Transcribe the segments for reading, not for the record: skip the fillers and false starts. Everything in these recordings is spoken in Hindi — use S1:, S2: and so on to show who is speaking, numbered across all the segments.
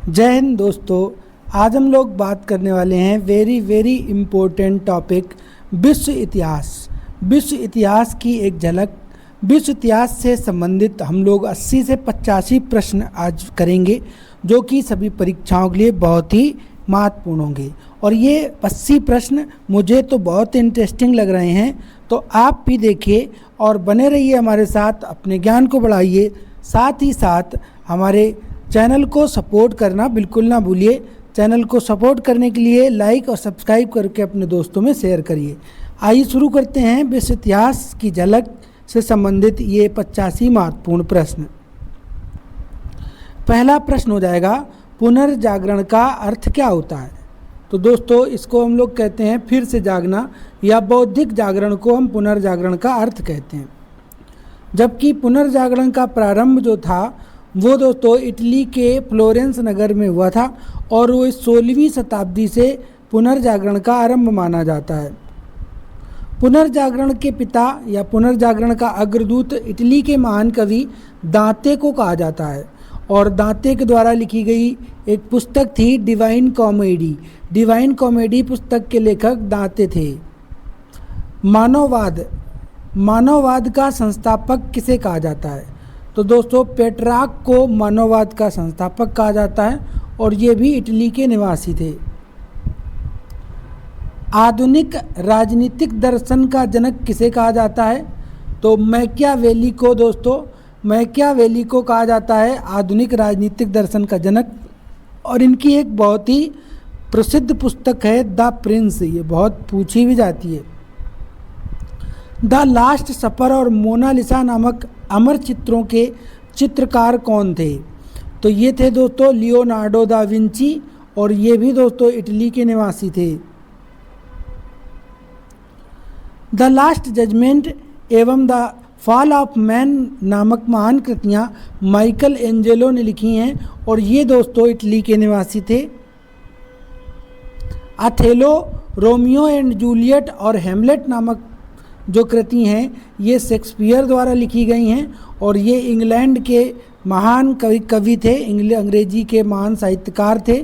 S1: जय हिंद दोस्तों। आज हम लोग बात करने वाले हैं वेरी इम्पोर्टेंट टॉपिक विश्व इतिहास। विश्व इतिहास की एक झलक। विश्व इतिहास से संबंधित हम लोग 80 से 85 प्रश्न आज करेंगे, जो कि सभी परीक्षाओं के लिए बहुत ही महत्वपूर्ण होंगे। और ये 80 प्रश्न मुझे तो बहुत इंटरेस्टिंग लग रहे हैं, तो आप भी देखिए और बने रहिए हमारे साथ, अपने ज्ञान को बढ़ाइए। साथ ही साथ हमारे चैनल को सपोर्ट करना बिल्कुल ना भूलिए। चैनल को सपोर्ट करने के लिए लाइक और सब्सक्राइब करके अपने दोस्तों में शेयर करिए। आइए शुरू करते हैं विश्व इतिहास की झलक से संबंधित ये 85 महत्वपूर्ण प्रश्न। पहला प्रश्न हो जाएगा, पुनर्जागरण का अर्थ क्या होता है? तो दोस्तों, इसको हम लोग कहते हैं फिर से जागना, या बौद्धिक जागरण को हम पुनर्जागरण का अर्थ कहते हैं। जबकि पुनर्जागरण का प्रारंभ जो था वो दोस्तों इटली के फ्लोरेंस नगर में हुआ था, और वो इस 16वीं शताब्दी से पुनर्जागरण का आरंभ माना जाता है। पुनर्जागरण के पिता या पुनर्जागरण का अग्रदूत इटली के महान कवि दांते को कहा जाता है, और दांते के द्वारा लिखी गई एक पुस्तक थी डिवाइन कॉमेडी। डिवाइन कॉमेडी पुस्तक के लेखक दांते थे। मानववाद का संस्थापक किसे कहा जाता है? तो दोस्तों, पेट्रार्क को मानववाद का संस्थापक कहा जाता है, और ये भी इटली के निवासी थे। आधुनिक राजनीतिक दर्शन का जनक किसे कहा जाता है? तो मैकियावेली को दोस्तों, मैकियावेली को कहा जाता है आधुनिक राजनीतिक दर्शन का जनक। और इनकी एक बहुत ही प्रसिद्ध पुस्तक है द प्रिंस, ये बहुत पूछी भी जाती है। द लास्ट सफर और मोनालिसा नामक अमर चित्रों के चित्रकार कौन थे? तो ये थे दोस्तों लियोनार्डो दा विंची, और ये भी दोस्तों इटली के निवासी थे। द लास्ट जजमेंट एवं द फॉल ऑफ मैन नामक महान कृतियाँ माइकल एंजेलो ने लिखी हैं, और ये दोस्तों इटली के निवासी थे। अथेलो, रोमियो एंड जूलियट और हेमलेट नामक जो कृति हैं ये शेक्सपियर द्वारा लिखी गई हैं, और ये इंग्लैंड के महान कवि थे, अंग्रेजी के महान साहित्यकार थे।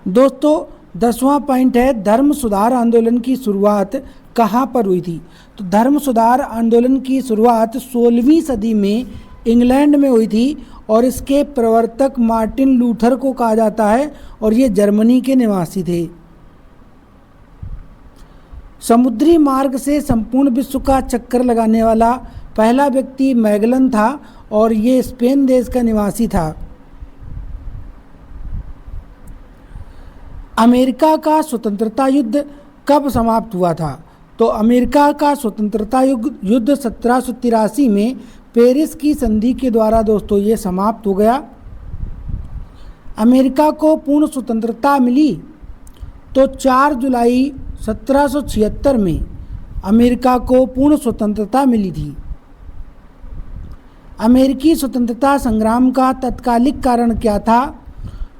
S1: दोस्तों, 10वां पॉइंट है, धर्म सुधार आंदोलन की शुरुआत कहाँ पर हुई थी? तो धर्म सुधार आंदोलन की शुरुआत 16वीं सदी में इंग्लैंड में हुई थी, और इसके प्रवर्तक मार्टिन लूथर को कहा जाता है, और ये जर्मनी के निवासी थे। समुद्री मार्ग से संपूर्ण विश्व का चक्कर लगाने वाला पहला व्यक्ति मैगलन था, और ये स्पेन देश का निवासी था। अमेरिका का स्वतंत्रता युद्ध कब समाप्त हुआ था? तो अमेरिका का स्वतंत्रता युद्ध 1783 में पेरिस की संधि के द्वारा दोस्तों ये समाप्त हो गया। अमेरिका को पूर्ण स्वतंत्रता मिली तो 4 जुलाई 1776 में अमेरिका को पूर्ण स्वतंत्रता मिली थी। अमेरिकी स्वतंत्रता संग्राम का तत्कालिक कारण क्या था?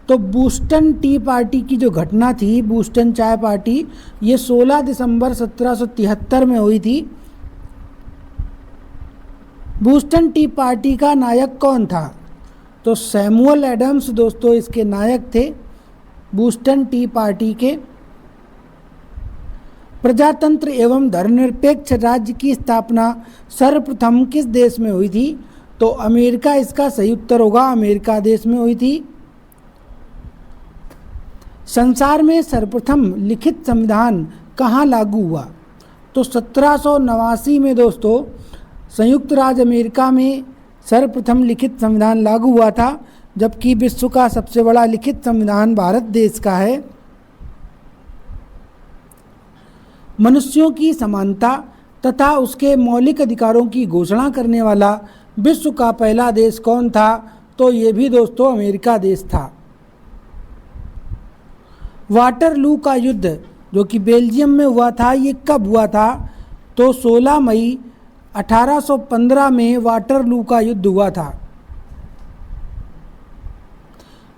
S1: तो बूस्टन टी पार्टी की जो घटना थी, बूस्टन चाय पार्टी, ये 16 दिसंबर 1773 में हुई थी। बूस्टन टी पार्टी का नायक कौन था? तो सैमुअल एडम्स दोस्तों इसके नायक थे, बूस्टन टी पार्टी के। प्रजातंत्र एवं धर्मनिरपेक्ष राज्य की स्थापना सर्वप्रथम किस देश में हुई थी? तो अमेरिका इसका सही उत्तर होगा, अमेरिका देश में हुई थी। संसार में सर्वप्रथम लिखित संविधान कहाँ लागू हुआ? तो 1789 में दोस्तों संयुक्त राज्य अमेरिका में सर्वप्रथम लिखित संविधान लागू हुआ था, जबकि विश्व का सबसे बड़ा लिखित संविधान भारत देश का है। मनुष्यों की समानता तथा उसके मौलिक अधिकारों की घोषणा करने वाला विश्व का पहला देश कौन था? तो ये भी दोस्तों अमेरिका देश था। वाटरलू का युद्ध जो कि बेल्जियम में हुआ था, ये कब हुआ था? तो 16 मई 1815 में वाटरलू का युद्ध हुआ था।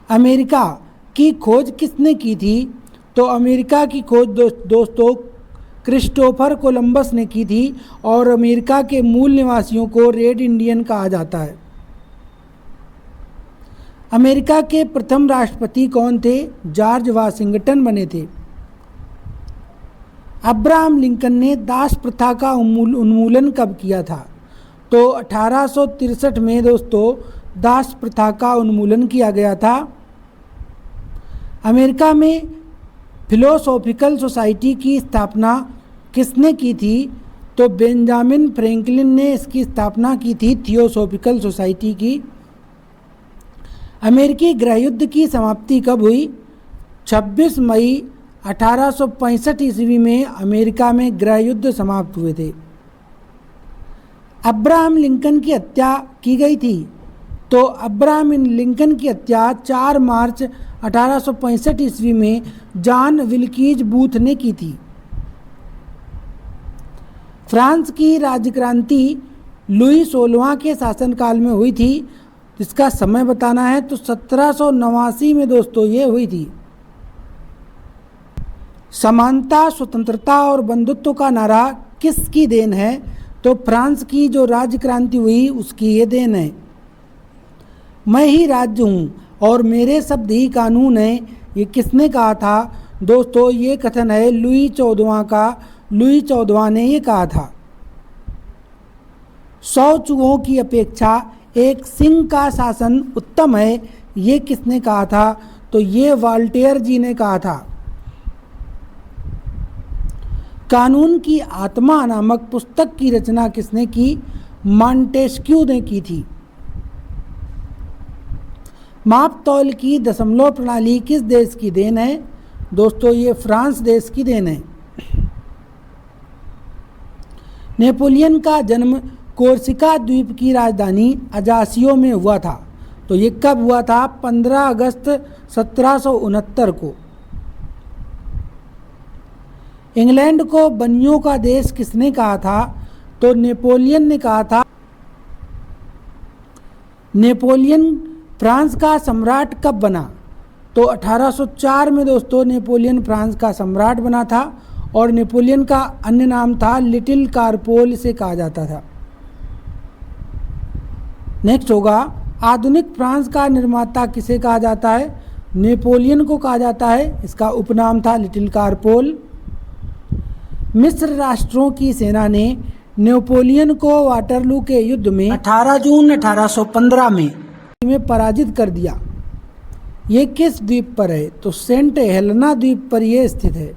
S1: अमेरिका की खोज किसने की थी? तो अमेरिका की खोज दोस्तों क्रिस्टोफर कोलंबस ने की थी, और अमेरिका के मूल निवासियों को रेड इंडियन कहा जाता है। अमेरिका के प्रथम राष्ट्रपति कौन थे? जॉर्ज वाशिंगटन बने थे। अब्राहम लिंकन ने दास प्रथा का उन्मूलन कब किया था? तो 1863 में दोस्तों दास प्रथा का उन्मूलन किया गया था। अमेरिका में फिलोसॉफिकल सोसाइटी की स्थापना किसने की थी? तो बेंजामिन फ्रैंकलिन ने इसकी स्थापना की थी, थियोसॉफिकल सोसाइटी की। अमेरिकी गृहयुद्ध की समाप्ति कब हुई? 26 मई 1865 ईस्वी में अमेरिका में गृहयुद्ध समाप्त हुए थे। अब्राहम लिंकन की हत्या की गई थी। तो अब्राहम लिंकन की हत्या 4 मार्च 1865 ईस्वी में जॉन विल्कीज बूथ ने की थी। फ्रांस की राज्यक्रांति लुई 16वां के शासनकाल में हुई थी। इसका समय बताना है तो 1789 में दोस्तों ये हुई थी। समानता, स्वतंत्रता और बंधुत्व का नारा किसकी देन है? तो फ्रांस की जो राज्य क्रांति हुई उसकी ये देन है। मैं ही राज्य हूँ और मेरे शब्द ही कानून है, ये किसने कहा था? दोस्तों ये कथन है लुई 14वां का। लुई 14वां ने ये कहा था। 100 चूहों की अपेक्षा एक सिंह का शासन उत्तम है, ये किसने कहा था? तो ये वॉल्टेयर जी ने कहा था। कानून की आत्मा नामक पुस्तक की रचना किसने की? मॉन्टेस्क्यू ने की थी। माप तौल की दशमलव प्रणाली किस देश की देन है? दोस्तों ये फ्रांस देश की देन है। नेपोलियन का जन्म कोर्सिका द्वीप की राजधानी अजासियो में हुआ था। तो ये कब हुआ था? 15 अगस्त 1769 को। इंग्लैंड को बनियों का देश किसने कहा था? तो नेपोलियन ने कहा था। नेपोलियन फ्रांस का सम्राट कब बना? तो 1804 में दोस्तों नेपोलियन फ्रांस का सम्राट बना था और नेपोलियन का अन्य नाम था लिटिल कारपोल, इसे कहा जाता था। नेक्स्ट होगा आधुनिक फ्रांस का निर्माता किसे कहा जाता है? नेपोलियन को कहा जाता है, इसका उपनाम था लिटिल कारपोल। मिस्र राष्ट्रों की सेना ने नेपोलियन को वाटरलू के युद्ध में 18 जून 1815 में पराजित कर दिया। ये किस द्वीप पर है? तो सेंट हेलेना द्वीप पर यह स्थित है।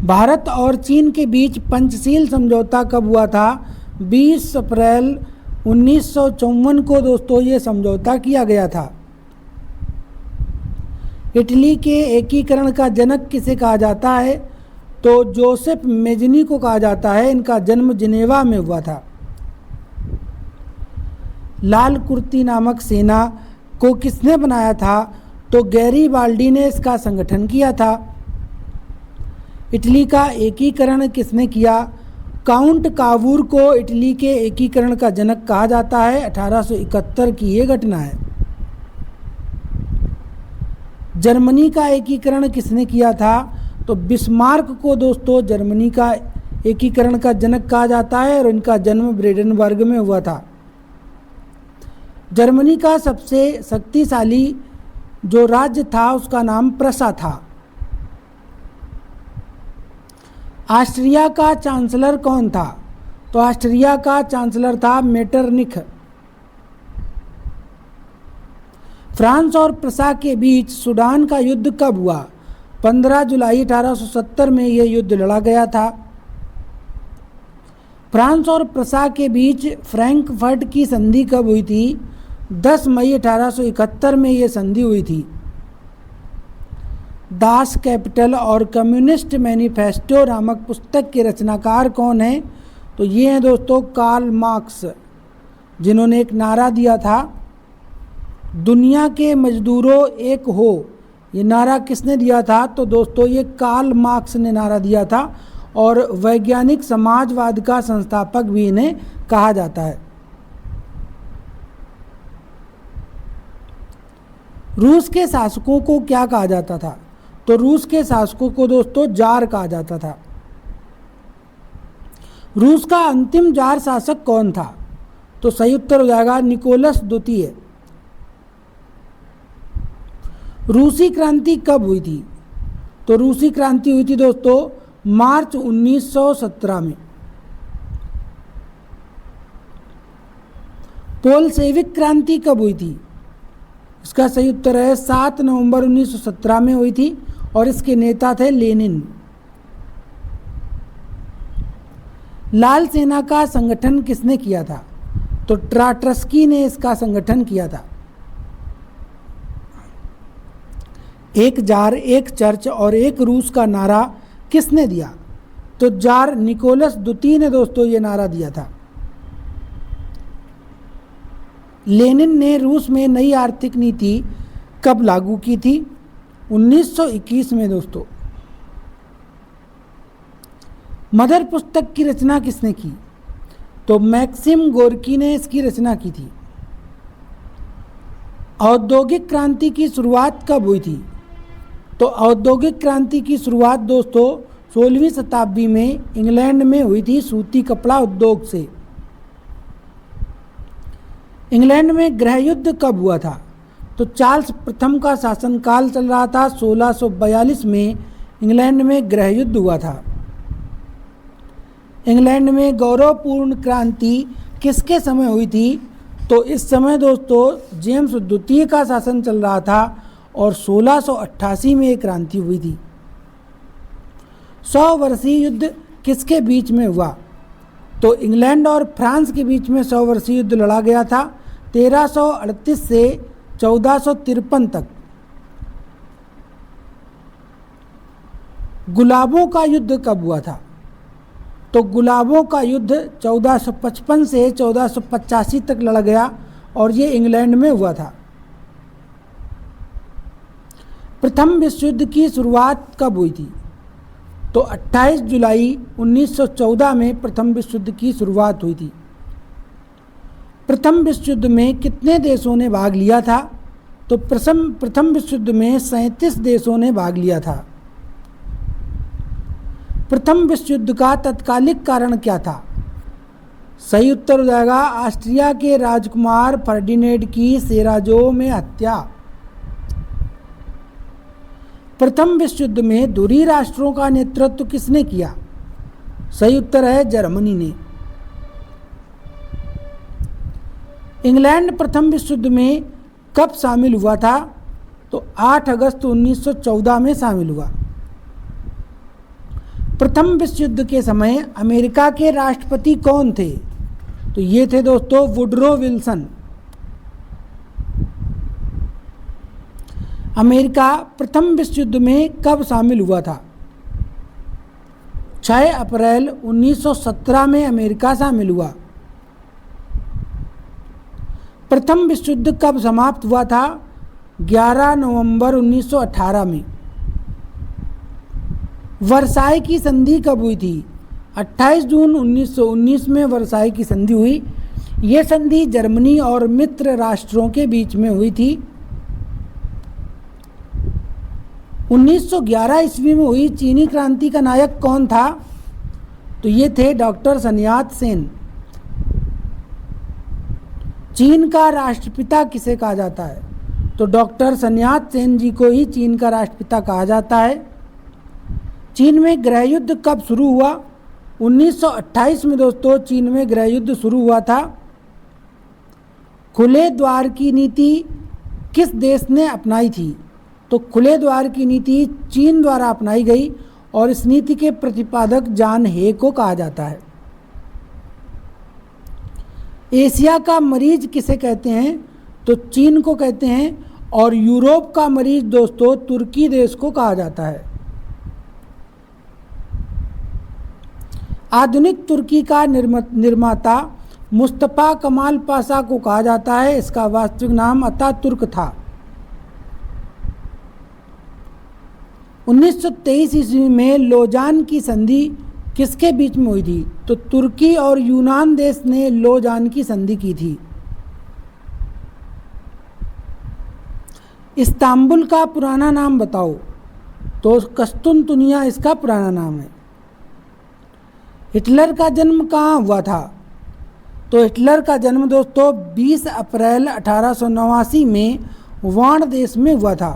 S1: भारत और चीन के बीच पंचशील समझौता कब हुआ था? 20 अप्रैल 1954 को दोस्तों ये समझौता किया गया था। इटली के एकीकरण का जनक किसे कहा जाता है? तो जोसेफ मेजनी को कहा जाता है। इनका जन्म जिनेवा में हुआ था। लाल कुर्ती नामक सेना को किसने बनाया था? तो गैरीबाल्डी ने इसका संगठन किया था। इटली का एकीकरण किसने किया? काउंट कावूर को इटली के एकीकरण का जनक कहा जाता है। 1871 की ये घटना है। जर्मनी का एकीकरण किसने किया था? तो बिस्मार्क को दोस्तों जर्मनी का एकीकरण का जनक कहा जाता है और इनका जन्म ब्रेडेनबर्ग में हुआ था। जर्मनी का सबसे शक्तिशाली जो राज्य था उसका नाम प्रसा था। ऑस्ट्रिया का चांसलर कौन था? तो ऑस्ट्रिया का चांसलर था मेटरनिख। फ्रांस और प्रसा के बीच सूडान का युद्ध कब हुआ? 15 जुलाई 1870 में यह युद्ध लड़ा गया था। फ्रांस और प्रसा के बीच फ्रैंकफर्ट की संधि कब हुई थी? 10 मई 1871 में यह संधि हुई थी। दास कैपिटल और कम्युनिस्ट मैनिफेस्टो नामक पुस्तक के रचनाकार कौन हैं? तो ये हैं दोस्तों कार्ल मार्क्स, जिन्होंने एक नारा दिया था, दुनिया के मजदूरों एक हो। ये नारा किसने दिया था? तो दोस्तों ये कार्ल मार्क्स ने नारा दिया था और वैज्ञानिक समाजवाद का संस्थापक भी इन्हें कहा जाता है। रूस के शासकों को क्या कहा जाता था? तो रूस के शासकों को दोस्तों जार कहा जाता था। रूस का अंतिम जार शासक कौन था? तो सही उत्तर हो जाएगा निकोलस द्वितीय। रूसी क्रांति कब हुई थी? तो रूसी क्रांति हुई थी दोस्तों मार्च 1917 में। बोल्शेविक क्रांति कब हुई थी? इसका सही उत्तर है 7 नवंबर 1917 में हुई थी और इसके नेता थे लेनिन। लाल सेना का संगठन किसने किया था? तो ट्राट्स्की ने इसका संगठन किया था। एक जार, एक चर्च और एक रूस का नारा किसने दिया? तो जार निकोलस द्वितीय ने दोस्तों ये नारा दिया था। लेनिन ने रूस में नई आर्थिक नीति कब लागू की थी? 1921 में दोस्तों। मदर पुस्तक की रचना किसने की? तो मैक्सिम गोर्की ने इसकी रचना की थी। औद्योगिक क्रांति की शुरुआत कब हुई थी? तो औद्योगिक क्रांति की शुरुआत दोस्तों 16वीं शताब्दी में इंग्लैंड में हुई थी सूती कपड़ा उद्योग से। इंग्लैंड में गृह युद्ध कब हुआ था? तो चार्ल्स प्रथम का शासनकाल चल रहा था। 1642 में इंग्लैंड में गृह युद्ध हुआ था। इंग्लैंड में गौरवपूर्ण क्रांति किसके समय हुई थी? तो इस समय दोस्तों जेम्स द्वितीय का शासन चल रहा था और 1688 में एक क्रांति हुई थी। 100 वर्षीय युद्ध किसके बीच में हुआ? तो इंग्लैंड और फ्रांस के बीच में 100 वर्षीय युद्ध लड़ा गया था 1338 से 1453 तक। गुलाबों का युद्ध कब हुआ था? तो गुलाबों का युद्ध 1455 से 1485 तक लड़ा गया और ये इंग्लैंड में हुआ था। प्रथम विश्व युद्ध की शुरुआत कब हुई थी? तो 28 जुलाई 1914 में प्रथम विश्व युद्ध की शुरुआत हुई थी। प्रथम विश्व युद्ध में कितने देशों ने भाग लिया था? तो प्रथम विश्व युद्ध में 37 देशों ने भाग लिया था। प्रथम विश्व युद्ध का तत्कालिक कारण क्या था? सही उत्तर हो जाएगा ऑस्ट्रिया के राजकुमार फर्डिनेंड की सेराजो में हत्या। प्रथम विश्व युद्ध में धुरी राष्ट्रों का नेतृत्व किसने किया? सही उत्तर है जर्मनी ने। इंग्लैंड प्रथम विश्व युद्ध में कब शामिल हुआ था? तो 8 अगस्त 1914 में शामिल हुआ। प्रथम विश्व युद्ध के समय अमेरिका के राष्ट्रपति कौन थे? तो ये थे दोस्तों वुडरो विल्सन। अमेरिका प्रथम विश्व युद्ध में कब शामिल हुआ था? 6 अप्रैल 1917 में अमेरिका शामिल हुआ। प्रथम विश्व युद्ध कब समाप्त हुआ था? 11 नवंबर 1918 में। वर्साई की संधि कब हुई थी? 28 जून 1919 में वर्साई की संधि हुई। ये संधि जर्मनी और मित्र राष्ट्रों के बीच में हुई थी। 1911 ईस्वी में हुई चीनी क्रांति का नायक कौन था? तो ये थे डॉक्टर सन यात सेन। चीन का राष्ट्रपिता किसे कहा जाता है? तो डॉक्टर सन यात सेन जी को ही चीन का राष्ट्रपिता कहा जाता है। चीन में गृह युद्ध कब शुरू हुआ? 1928 में दोस्तों चीन में गृह युद्ध शुरू हुआ था। खुले द्वार की नीति किस देश ने अपनाई थी? तो खुले द्वार की नीति चीन द्वारा अपनाई गई और इस नीति के प्रतिपादक जान हे को कहा जाता है। एशिया का मरीज किसे कहते हैं? तो चीन को कहते हैं और यूरोप का मरीज दोस्तों तुर्की देश को कहा जाता है। आधुनिक तुर्की का निर्माता मुस्तफ़ा कमाल पाशा को कहा जाता है। इसका वास्तविक नाम अतातुर्क था। 1923 ईस्वी में लोजान की संधि किसके बीच में हुई थी? तो तुर्की और यूनान देश ने लोजान की संधि की थी। इस्तांबुल का पुराना नाम बताओ। तो कस्तुनतुनिया इसका पुराना नाम है। हिटलर का जन्म कहाँ हुआ था? तो हिटलर का जन्म दोस्तों 20 अप्रैल 1889 में वाण देश में हुआ था।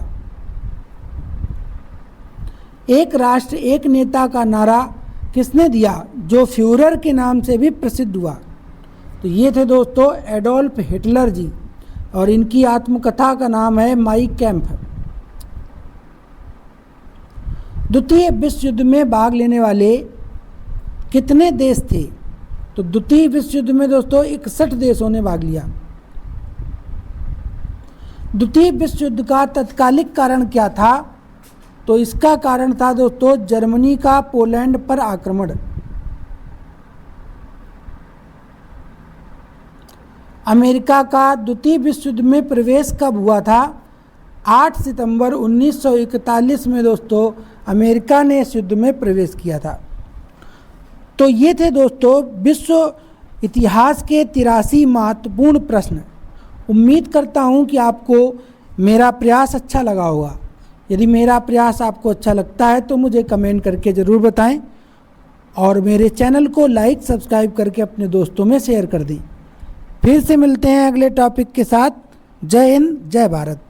S1: एक राष्ट्र एक नेता का नारा किसने दिया, जो फ्यूरर के नाम से भी प्रसिद्ध हुआ? तो ये थे दोस्तों एडोल्फ हिटलर जी, और इनकी आत्मकथा का नाम है माई कैंप। द्वितीय विश्व युद्ध में भाग लेने वाले कितने देश थे? तो द्वितीय विश्व युद्ध में दोस्तों 61 देशों ने भाग लिया। द्वितीय विश्व युद्ध का तत्कालिक कारण क्या था? तो इसका कारण था दोस्तों जर्मनी का पोलैंड पर आक्रमण। अमेरिका का द्वितीय विश्व युद्ध में प्रवेश कब हुआ था? 8 सितंबर 1941 में दोस्तों अमेरिका ने इस युद्ध में प्रवेश किया था। तो ये थे दोस्तों विश्व इतिहास के 83 महत्वपूर्ण प्रश्न। उम्मीद करता हूँ कि आपको मेरा प्रयास अच्छा लगा होगा। यदि मेरा प्रयास आपको अच्छा लगता है तो मुझे कमेंट करके ज़रूर बताएं, और मेरे चैनल को लाइक सब्सक्राइब करके अपने दोस्तों में शेयर कर दें। फिर से मिलते हैं अगले टॉपिक के साथ। जय हिंद, जय भारत।